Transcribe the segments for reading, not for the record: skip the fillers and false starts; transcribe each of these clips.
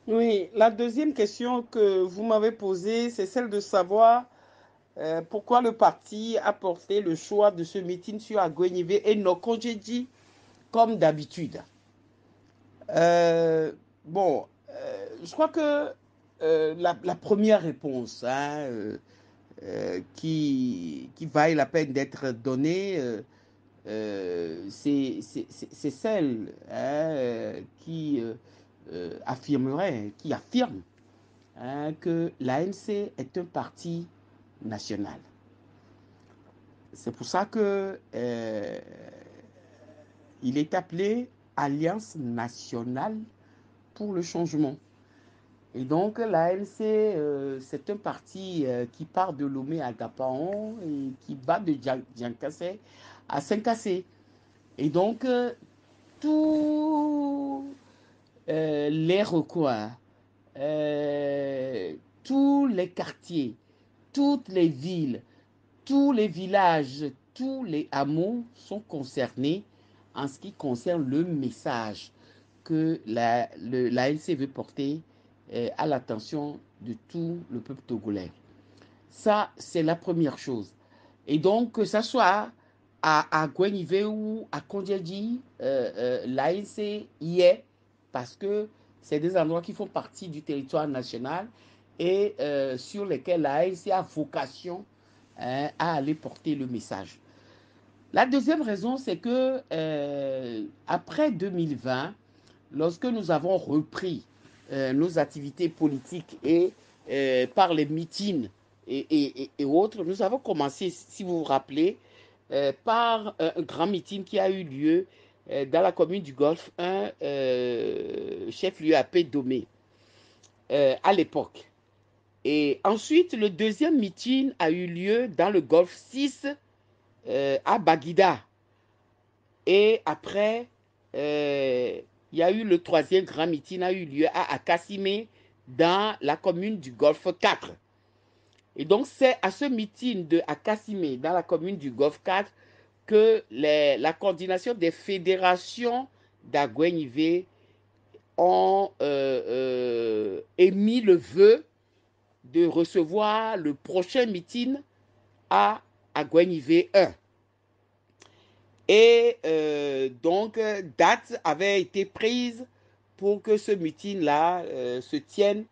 Oui, la deuxième question que vous m'avez posée, c'est celle de savoir pourquoi le parti a porté le choix de ce meeting sur Agüenivé et non Kondjedji comme d'habitude. Euh, bon, je crois que la première réponse qui vaille la peine d'être donnée, c'est celle qui affirme que l'ANC est un parti national. C'est pour ça que il est appelé Alliance nationale pour le changement. Et donc l'ANC, c'est un parti qui part de Lomé à Gapaon et qui va de Djankassé à Saint-Cassé. Et donc tous les recoins, euh, tous les quartiers, toutes les villes, tous les villages, tous les hameaux sont concernés en ce qui concerne le message que l'ANC veut porter à l'attention de tout le peuple togolais. Ça, c'est la première chose. Et donc, que ça soit à Guenivé ou à Kondjedji, l'ANC y est parce que c'est des endroits qui font partie du territoire national et sur lesquels l'ANC a vocation à aller porter le message. La deuxième raison, c'est que après 2020, lorsque nous avons repris nos activités politiques et par les meetings et autres, nous avons commencé, si vous vous rappelez, par un grand meeting qui a eu lieu dans la commune du Golfe, un chef-lieu à Domé à l'époque. Et ensuite, le deuxième meeting a eu lieu dans le Golfe 6 à Baguida. Et après, il y a eu le troisième grand meeting a eu lieu à Akassimé dans la commune du Golfe 4. Et donc, c'est à ce meeting de Akassimé dans la commune du Golfe 4 que la coordination des fédérations d'Agüenivé ont émis le vœu de recevoir le prochain meeting à Agüenivé 1. Et donc, date avait été prise pour que ce meeting-là se tienne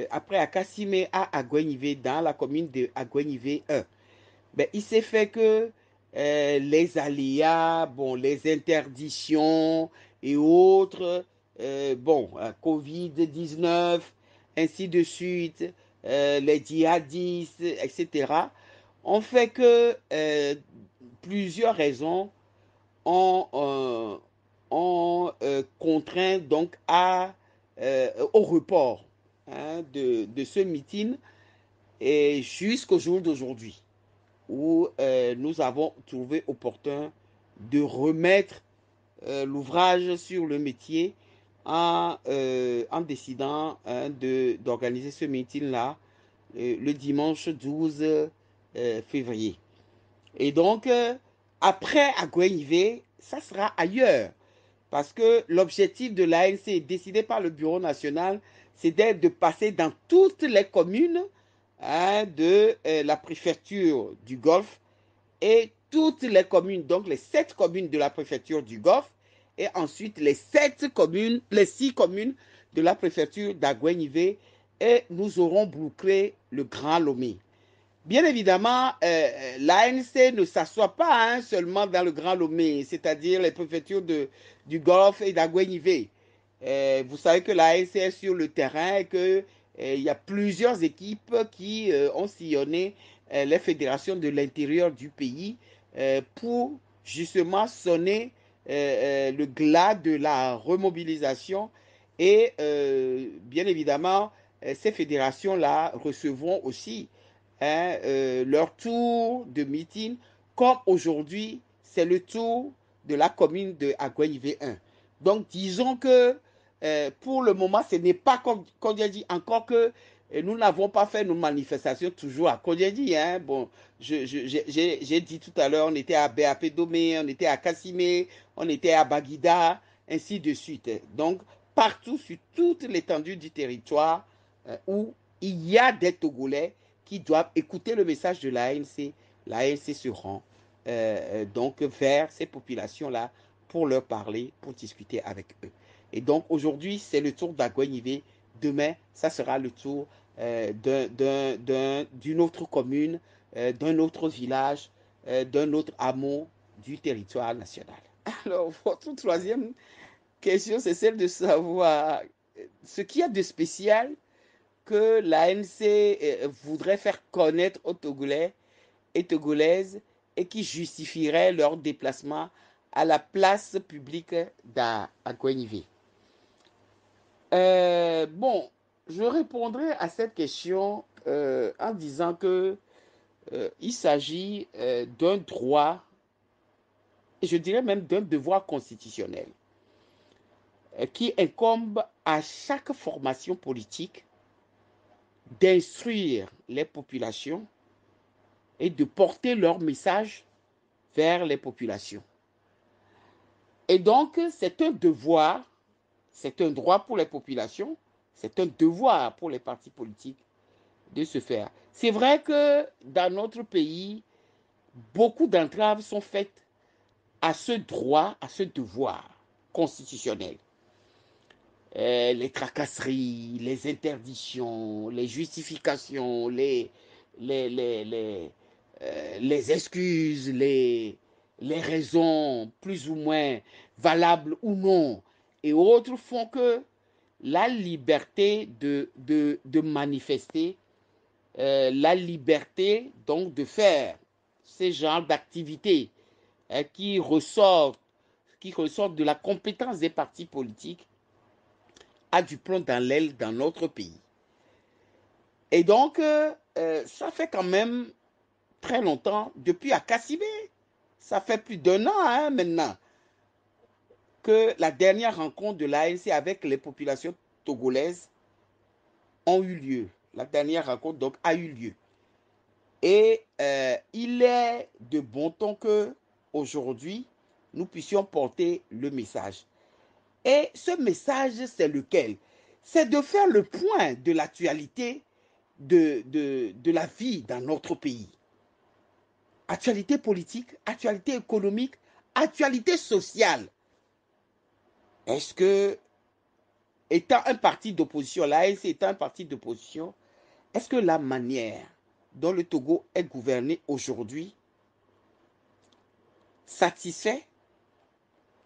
après à Kassimé à Agüenivé, dans la commune de Agüenivé 1. Ben, il s'est fait que les aléas, bon, les interdictions et autres, bon, Covid-19, ainsi de suite, les djihadistes, etc., ont fait que plusieurs raisons ont, contraint donc au report de ce meeting et jusqu'au jour d'aujourd'hui où nous avons trouvé opportun de remettre l'ouvrage sur le métier en décidant d'organiser ce meeting-là le dimanche 12 février. Et donc, après Agüenivé, ça sera ailleurs. Parce que l'objectif de l'ANC, décidé par le Bureau national, c'est de passer dans toutes les communes de la préfecture du Golfe et toutes les communes, donc les 7 communes de la préfecture du Golfe, et ensuite les 6 communes de la préfecture d'Agüenivé, et nous aurons bouclé le Grand Lomé. Bien évidemment, l'ANC ne s'assoit pas seulement dans le Grand Lomé, c'est-à-dire les préfectures du Golfe et d'Agüenivé. Vous savez que l'ANC est sur le terrain et qu'il y a plusieurs équipes qui ont sillonné les fédérations de l'intérieur du pays pour justement sonner le glas de la remobilisation. Et bien évidemment, ces fédérations-là recevront aussi leur tour de meeting, comme aujourd'hui, c'est le tour de la commune de Agüenivé 1. Donc, disons que pour le moment, ce n'est pas comme j'ai dit, encore que nous n'avons pas fait nos manifestations toujours à Kondjedji. Bon, j'ai dit tout à l'heure, on était à BAP Domé, on était à Kassimé, on était à Baguida, ainsi de suite. Donc, partout sur toute l'étendue du territoire où il y a des Togolais qui doivent écouter le message de l'ANC. L'ANC se rend donc vers ces populations-là pour leur parler, pour discuter avec eux. Et donc aujourd'hui, c'est le tour d'Aguenivé. Demain, ça sera le tour d'une autre commune, d'un autre village, d'un autre hameau du territoire national. Alors, votre troisième question, c'est celle de savoir ce qu'il y a de spécial que l'ANC voudrait faire connaître aux Togolais et Togolaises et qui justifierait leur déplacement à la place publique d'Aguenivé. Bon, je répondrai à cette question en disant que il s'agit d'un droit, et je dirais même d'un devoir constitutionnel, qui incombe à chaque formation politique d'instruire les populations et de porter leur message vers les populations. Et donc, c'est un devoir, c'est un droit pour les populations, c'est un devoir pour les partis politiques de se faire. C'est vrai que dans notre pays, beaucoup d'entraves sont faites à ce droit, à ce devoir constitutionnel. Les tracasseries, les interdictions, les justifications, les excuses, les raisons plus ou moins valables ou non, et autres font que la liberté de manifester, la liberté donc de faire ces genres d'activités qui ressortent de la compétence des partis politiques a du plomb dans l'aile dans notre pays. Et donc, ça fait quand même très longtemps, depuis Akassibé, ça fait plus d'1 an maintenant, que la dernière rencontre de l'ANC avec les populations togolaises ont eu lieu. La dernière rencontre donc a eu lieu. Et il est de bon ton que aujourd'hui nous puissions porter le message. Et ce message, c'est lequel? C'est de faire le point de l'actualité de la vie dans notre pays. Actualité politique, actualité économique, actualité sociale. Est-ce que, étant un parti d'opposition, l'ANC étant un parti d'opposition, est-ce que la manière dont le Togo est gouverné aujourd'hui satisfait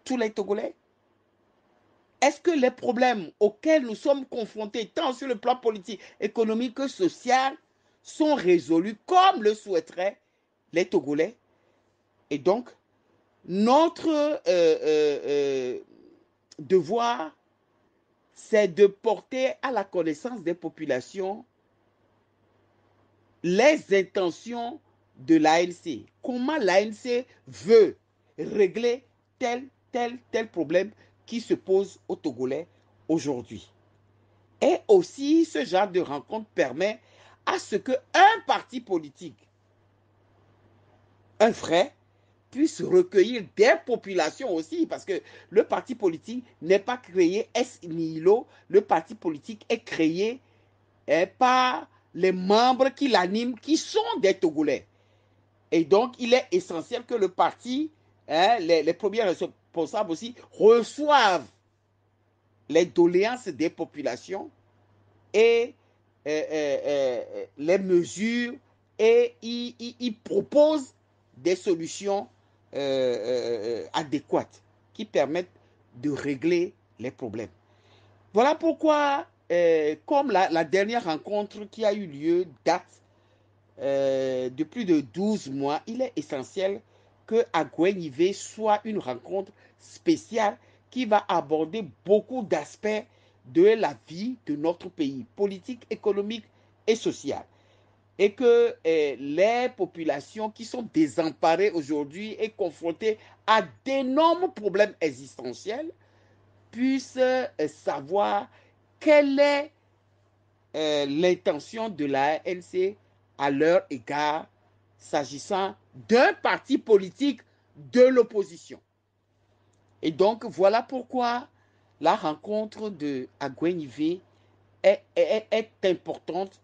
tous les Togolais? Est-ce que les problèmes auxquels nous sommes confrontés, tant sur le plan politique, économique que social, sont résolus comme le souhaiteraient les Togolais? Et donc, notre devoir, c'est de porter à la connaissance des populations les intentions de l'ANC. Comment l'ANC veut régler tel problème qui se pose aux Togolais aujourd'hui. Et aussi, ce genre de rencontre permet à ce qu'un parti politique, un vrai, puisse recueillir des populations aussi, parce que le parti politique n'est pas créé ex nihilo, le parti politique est créé par les membres qui l'animent, qui sont des Togolais. Et donc, il est essentiel que le parti, les premiers responsables aussi, reçoivent les doléances des populations et les mesures et il propose des solutions adéquates qui permettent de régler les problèmes. Voilà pourquoi, comme la dernière rencontre qui a eu lieu date de plus de 12 mois, il est essentiel que Aguenivé soit une rencontre spéciale qui va aborder beaucoup d'aspects de la vie de notre pays, politique, économique et sociale. Et que les populations qui sont désemparées aujourd'hui et confrontées à d'énormes problèmes existentiels puissent savoir quelle est l'intention de l'ANC à leur égard s'agissant d'un parti politique de l'opposition. Et donc, voilà pourquoi la rencontre de Agwenive est importante,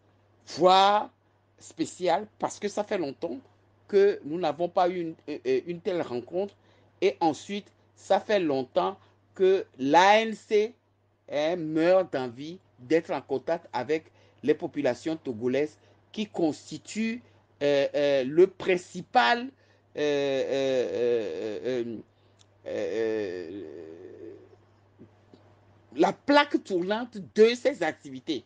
voire spéciale, parce que ça fait longtemps que nous n'avons pas eu une telle rencontre. Et ensuite, ça fait longtemps que l'ANC meurt d'envie d'être en contact avec les populations togolaises qui constituent le principal euh, euh, euh, la plaque tournante de ces activités.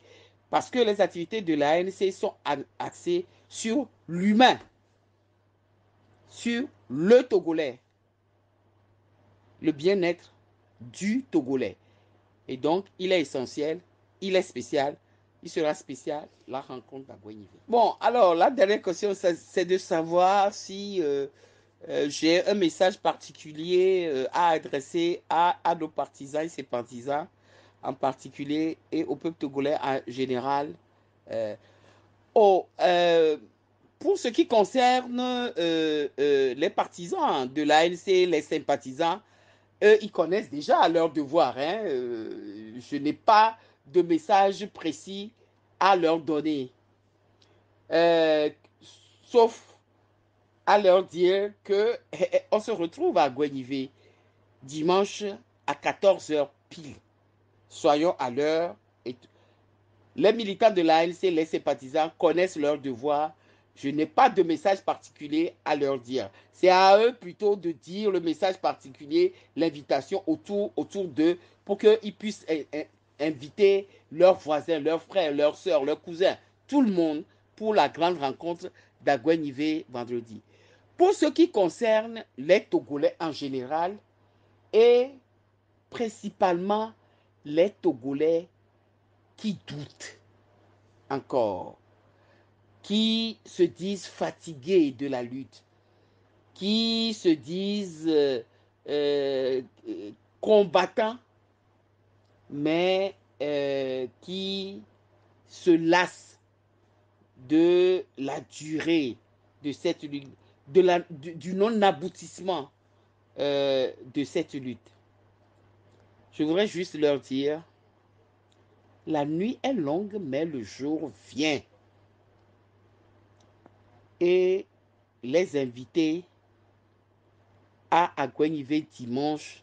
Parce que les activités de l'ANC sont axées sur l'humain, sur le Togolais, le bien-être du Togolais. Et donc, il est essentiel, il est spécial, il sera spécial, la rencontre d'Agwenive. Bon, alors, la dernière question, c'est de savoir si j'ai un message particulier à adresser à nos partisans et ses partisans en particulier et au peuple togolais en général. Euh, oh, pour ce qui concerne les partisans de l'ANC, les sympathisants, eux, ils connaissent déjà leur devoir. Hein. Je n'ai pas de message précis à leur donner. Euh, Sauf à leur dire que on se retrouve à Guenivé dimanche à 14 heures pile. Soyons à l'heure. Les militants de l'ANC, les sympathisants connaissent leurs devoirs. Je n'ai pas de message particulier à leur dire. C'est à eux plutôt de dire le message particulier, l'invitation autour d'eux pour qu'ils puissent inviter leurs voisins, leurs frères, leurs soeurs, leurs cousins, tout le monde pour la grande rencontre d'Agwenivé vendredi. Pour ce qui concerne les Togolais en général et principalement les Togolais qui doutent encore, qui se disent fatigués de la lutte, qui se disent euh, combattants, mais qui se lassent de la durée de cette lutte, du non-aboutissement de cette lutte. Je voudrais juste leur dire, la nuit est longue, mais le jour vient. Et les inviter à Agwenive dimanche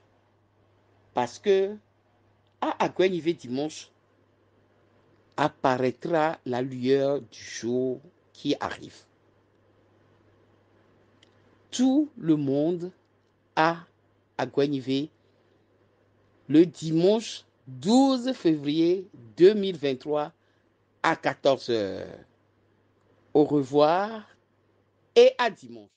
parce que à Agwenive dimanche apparaîtra la lueur du jour qui arrive. Tout le monde à Agwenive le dimanche 12 février 2023 à 14 heures. Au revoir et à dimanche.